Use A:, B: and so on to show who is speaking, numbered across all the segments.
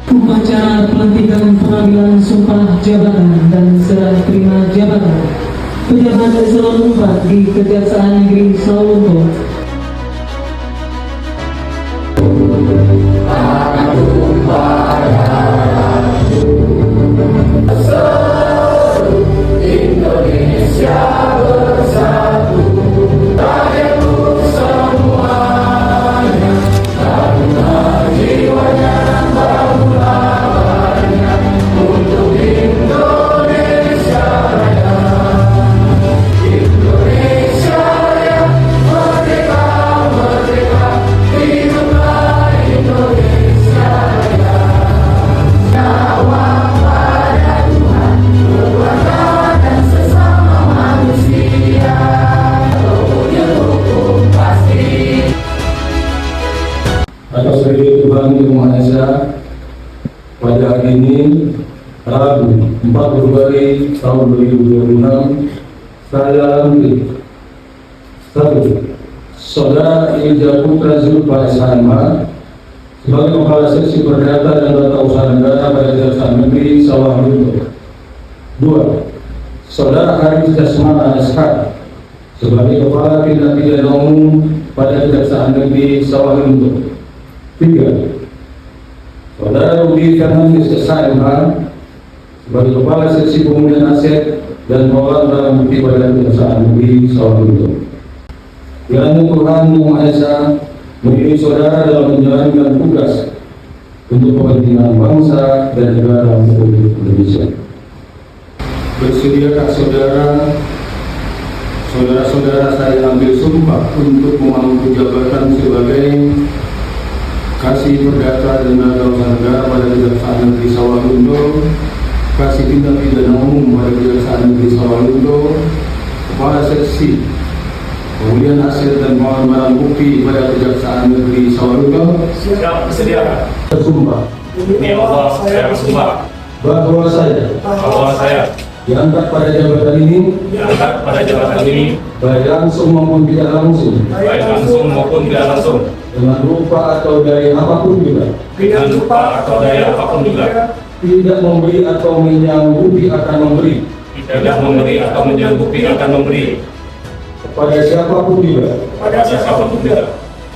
A: Upacara pelantikan pengambilan sumpah jabatan dan serah terima jabatan pejabat eselon 4 di Kejaksaan Negeri Sawalunto.
B: Indonesia bersatu, rakyatku semuanya, karena jiwanya bangunannya untuk Indonesia Raya. Indonesia Raya, merdeka, merdeka, hiduplah Indonesia Raya. Nyawa pada Tuhan, keluarga dan sesama manusia, hukum pasti.
C: Atas dari Tuhan Yang Maha Esa, pada hari ini, Rabu 4 Februari tahun 2026, saya lantik 1. Saudara Ija Putra Zulfa SHMH sebagai Kepala Seksi Perdata dan Tata Usaha Negara pada Kejaksaan Negeri Sawalunto. 2. Saudara Haris Jasmana SH sebagai Kepala Tindak Pidana Umum pada Kejaksaan Negeri Sawalunto. 3. Saudara Rudi Fernandes SHMH sebagai Kepala Seksi Pemulihan Aset dan Pengelolaan Barang Bukti pada Kejaksaan Negeri Sawalunto. Kiranya Tuhan Yang Maha Esa memilih saudara dalam menjalankan tugas untuk kepentingan bangsa dan negara Republik Indonesia. Bersediakah saudara-saudara saya ambil sumpah untuk memangku jabatan sebagai Kasih Perdata dan Tata Usaha Negara pada Kejaksaan Negeri Sawalunto, Kasih Tindak Pidana Umum pada Kejaksaan Negeri Sawalunto, Kepala Seksi Pemulihan Aset dan Pengelolaan Barang Bukti pada Kejaksaan Negeri Sawalunto.
D: Siap, bersedia.
C: Bersumpah
D: Demi Allah, saya bersumpah
C: bahwa saya diangkat pada jabatan ini, baik langsung maupun tidak langsung, dengan rupa atau daya apapun juga, tidak memberi atau menyanggupi akan memberi, kepada siapapun juga,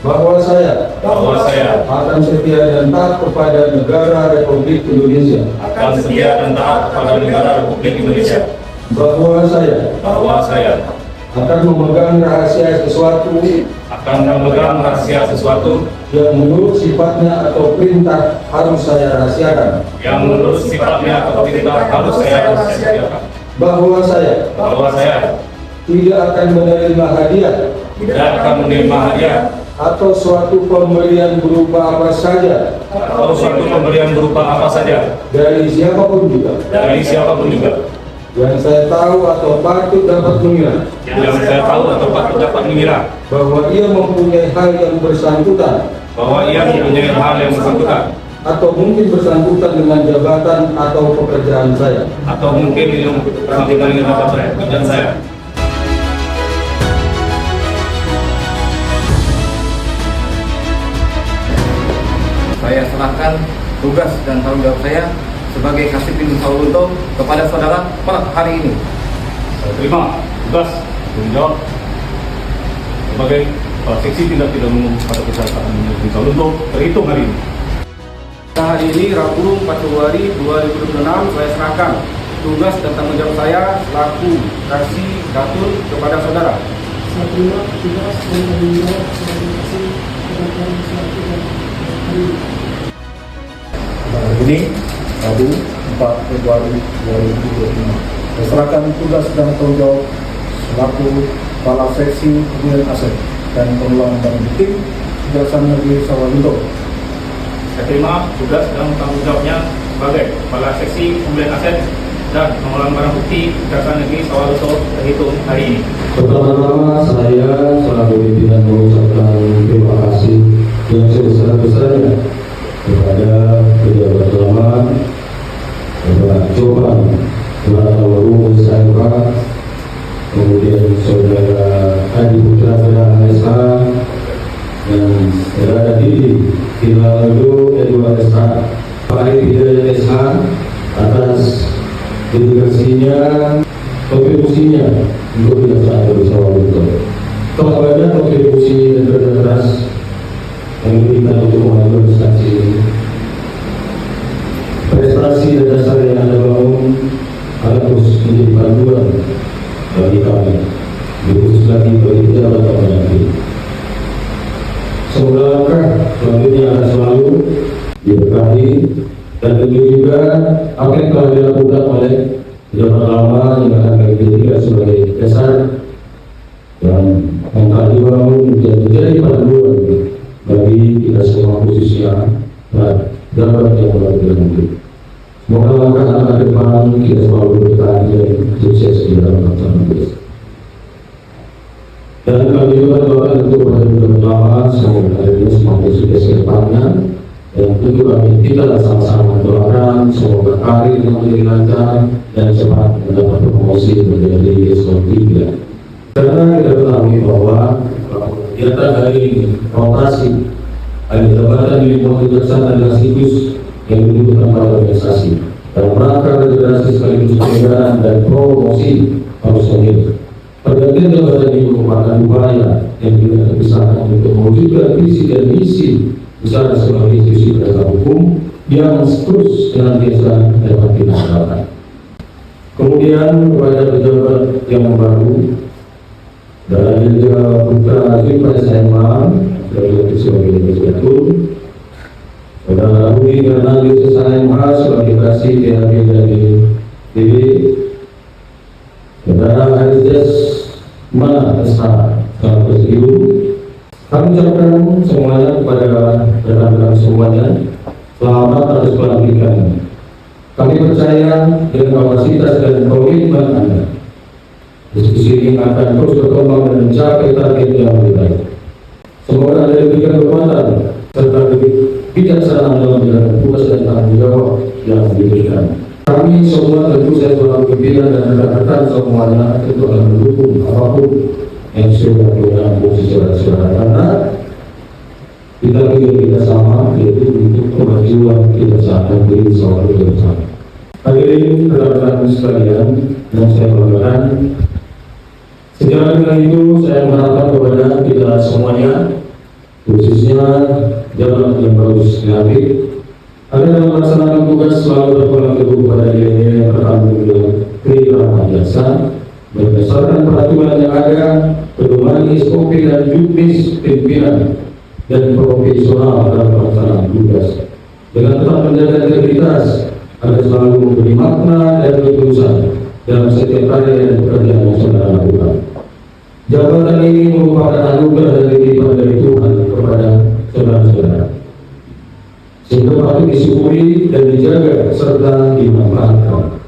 C: bahwa saya akan setia dan taat kepada negara Republik Indonesia, bahwa saya akan memegang rahasia sesuatu yang menurut sifatnya atau perintah harus saya rahasiakan, bahwa saya tidak akan menerima hadiah atau suatu pemberian berupa apa saja dari siapapun juga yang saya tahu atau patut dapat mengira bahwa ia mempunyai hal yang bersangkutan atau mungkin bersangkutan dengan jabatan atau pekerjaan saya,
E: Saya serahkan tugas dan tanggung jawab saya sebagai Kasipin Sawalunto kepada saudara per hari ini.
D: Saya terima tugas tanggung jawab sebagai Kepala Seksi Tindak Pidana Umum pada Kejaksaan Negeri Sawalunto terhitung hari ini.
E: Hari ini Rabu 4 Februari 2026 saya serahkan tugas dan tanggung jawab saya selaku Kasih Datul kepada saudara.
A: Saya terima tugas dan tanggung jawab sebagai Kasih Perdata selaku hari ini.
C: Hari ini Rabu 4 Februari 2025, saya serahkan tugas dan tanggung jawab selaku Kepala Seksi Pemulihan Aset dan Pengelolaan Barang Bukti Kejaksaan Negeri Sawalunto.
D: Saya terima tugas dan tanggung jawabnya sebagai Kepala Seksi Pemulihan Aset dan Pengelolaan Barang Bukti Kejaksaan Negeri Sawalunto terhitung hari ini.
C: Pertama-tama saya selaku pimpinan mengucapkan terima kasih yang sebesar-besarnya kepada pejabat lama, Bapak Coba, Bapak SHMH, kemudian Saudara Adi Putra SH, dan Saudara Didi Tilaldo Edward SH, Arief Hidayat SH atas dedikasinya, kontribusinya untuk kejaksaan dari Sawalunto. Kepada kontribusi dan kerja keras yang diberikan untuk mengatur instansi ini, prestasi dan dasar yang Anda bangun akan terus menjadi panduan bagi kami, khusus lagi bagi pejabat nanti. Semoga langkah selanjutnya akan selalu diberkahi dan tentu juga apa yang telah dilakukan oleh pejabat lama yang akan kami jadikan sebagai dasar dan yang akan dibangun menjadi panduan bagi kita semua khususnya pejabat yang baru nanti. Semoga langkah akan ke depan kita selalu bertahan dan sukses di dalam pelaksanaan tugas. Dan kami juga doakan untuk pejabat lama semoga karirnya semakin sukses ke depannya. Dan tentu kami kita sama-sama mendoakan semoga karir yang menjadi lancar dan cepat mendapat promosi menjadi eselon 3. Karena kita ketahui bahwa kegiatan hari ini rotasi ada jabatan di lingkungan kejaksaan adalah siklus yang dibutuhkan pada organisasi dalam rangka regenerasi sekaligus pencegahan dan promosi personil. Pergantian jabatan ini merupakan upaya yang tidak terpisahkan untuk mewujudkan visi dan misi besar sebagai institusi penegak hukum yang terus senantiasa dapat dilaksanakan. Kemudian kepada pejabat yang baru dan juga Putra Zulfan SMA sebagai Direktur, Saudara Budi Fernando SMA sebagai Kasih DHB dari DB, Saudara Aziz Mana SH sebagai Presidium. Kami ucapkan semuanya kepada rekan-rekan semuanya selamat atas pelantikan. Kami percaya dengan kapasitas dan komitmen Anda, diskusi ini akan terus berkembang dan mencapai target yang lebih baik. Semoga Anda diberikan kekuatan serta kebijaksanaan dalam menjalankan tugas dan tanggung jawab yang diberikan. Kami semua tentu saya selalu pimpinan dan rekan-rekan semuanya tentu akan mendukung apapun yang sudah dalam posisi saudara karena kita juga sama yaitu untuk kemajuan kejaksaan negeri Sawalunto bersama. Hadirin rekan-rekan sekalian yang saya banggakan, sejalan dengan itu saya mengharapkan kepada kita semuanya khususnya jalan yang bagus dilatih agar dalam melaksanakan tugas selalu berpegang teguh pada nilai-nilai yang terkandung dalam keirama jasa berdasarkan peraturan yang ada, pedoman SOP dan juknis pimpinan dan profesional dalam pelaksanaan tugas dengan tetap menjaga integritas agar selalu memberi makna dan ketulusan dalam setiap karya dan pekerjaan yang saudara lakukan. Jabatan ini merupakan anugerah dari lipat dari Tuhan kepada saudara-saudara, sehingga patut disyukuri dan dijaga serta dimanfaatkan.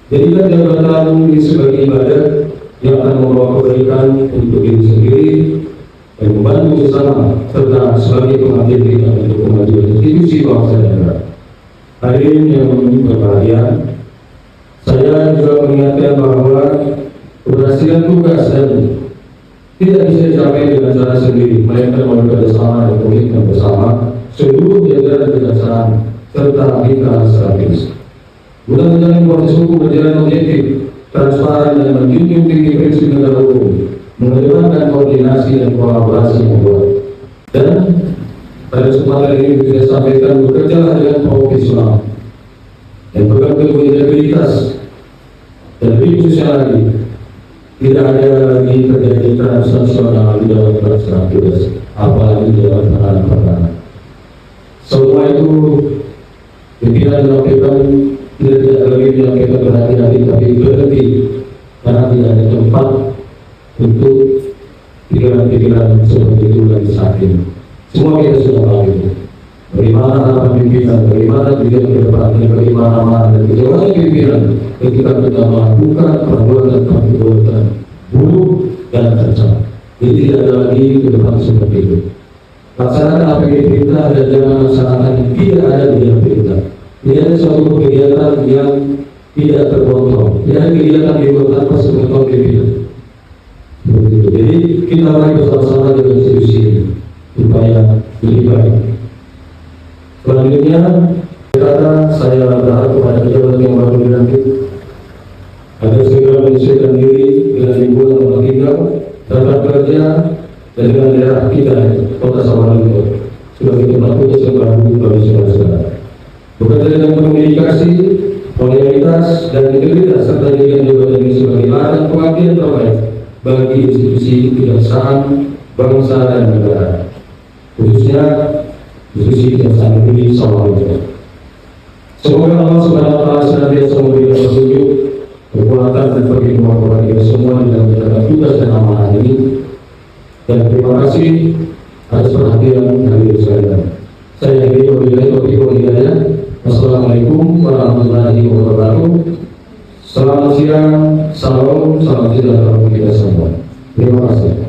C: Jadikan jabatan ini sebagai ibadah yang akan membawa kebaikan untuk diri sendiri dan membantu sesama serta sebagai pengabdian kita untuk kemajuan institusi bangsa dan negara. Hadirin yang berbahagia, saya juga mengingatkan bahwa keberhasilan tugas dan tidak bisa dicapai dengan cara sendiri, melainkan melalui kerjasama dan komitmen bersama seluruh jajaran kejaksaan serta mitra strategis. Guna menjalani proses hukum berjalan objektif, transparan dan menjunjung tinggi prinsip negara hukum, mengedepankan koordinasi dan kolaborasi yang kuat. Dan pada kesempatan ini saya sampaikan bekerja dengan profesional dan pegang teguh integritas dan lebih khususnya lagi tidak ada lagi terjadi transaksional di dalam pelaksanaan tugas, apalagi di dalam penanganan perkara. Semua itu pimpinan dilakukan tidak lagi dilakukan berhati-hati, tapi berhenti karena tidak ada tempat untuk pikiran-pikiran seperti itu lagi saat ini. Semua kita sudah tahu itu. Bagaimana harapan pimpinan, bagaimana tujuan ke depan, bagaimana amanah dan kejauhan pimpinan ketika kita melakukan perbuatan buruk dan cacat. Jadi tidak ada lagi ke depan seperti itu. Laksanakan apa yang diperintah dan jangan laksanakan yang tidak ada di dalam perintah. Tidak ada suatu kegiatan yang tidak terkontrol. Tidak ada kegiatan yang dibuat tanpa sepengetahuan pimpinan. Jadi kita mari bersama-sama dengan institusi ini supaya lebih baik. Selanjutnya, kata saya berharap kepada pejabat yang baru dilantik agar segera menyesuaikan diri dengan lingkungan tempat tinggal, tempat kerja, dan dengan daerah kita, Kota Samarinda, sebagai tempat khusus yang baru bagi saudara-saudara. Bekerja dengan komunikasi, loyalitas, dan integritas serta jadikan jabatan ini sebagai ladang pengabdian terbaik bagi institusi kejaksaan, bangsa, dan negara, khususnya institusi kejaksaan negeri Samarinda. Semoga Allah Subhanahu wa Ta'ala senantiasa memberikan petunjuk, kekuatan, dan perlindungan kepada kita semua di dalam menjalankan tugas dan amanah ini. Dan terima kasih atas perhatian hadirin sekalian. Saya akhiri wabillahi taufiq wal hidayah. Wassalamualaikum warahmatullahi wabarakatuh. Selamat siang, salam sejahtera kita semua. Terima kasih.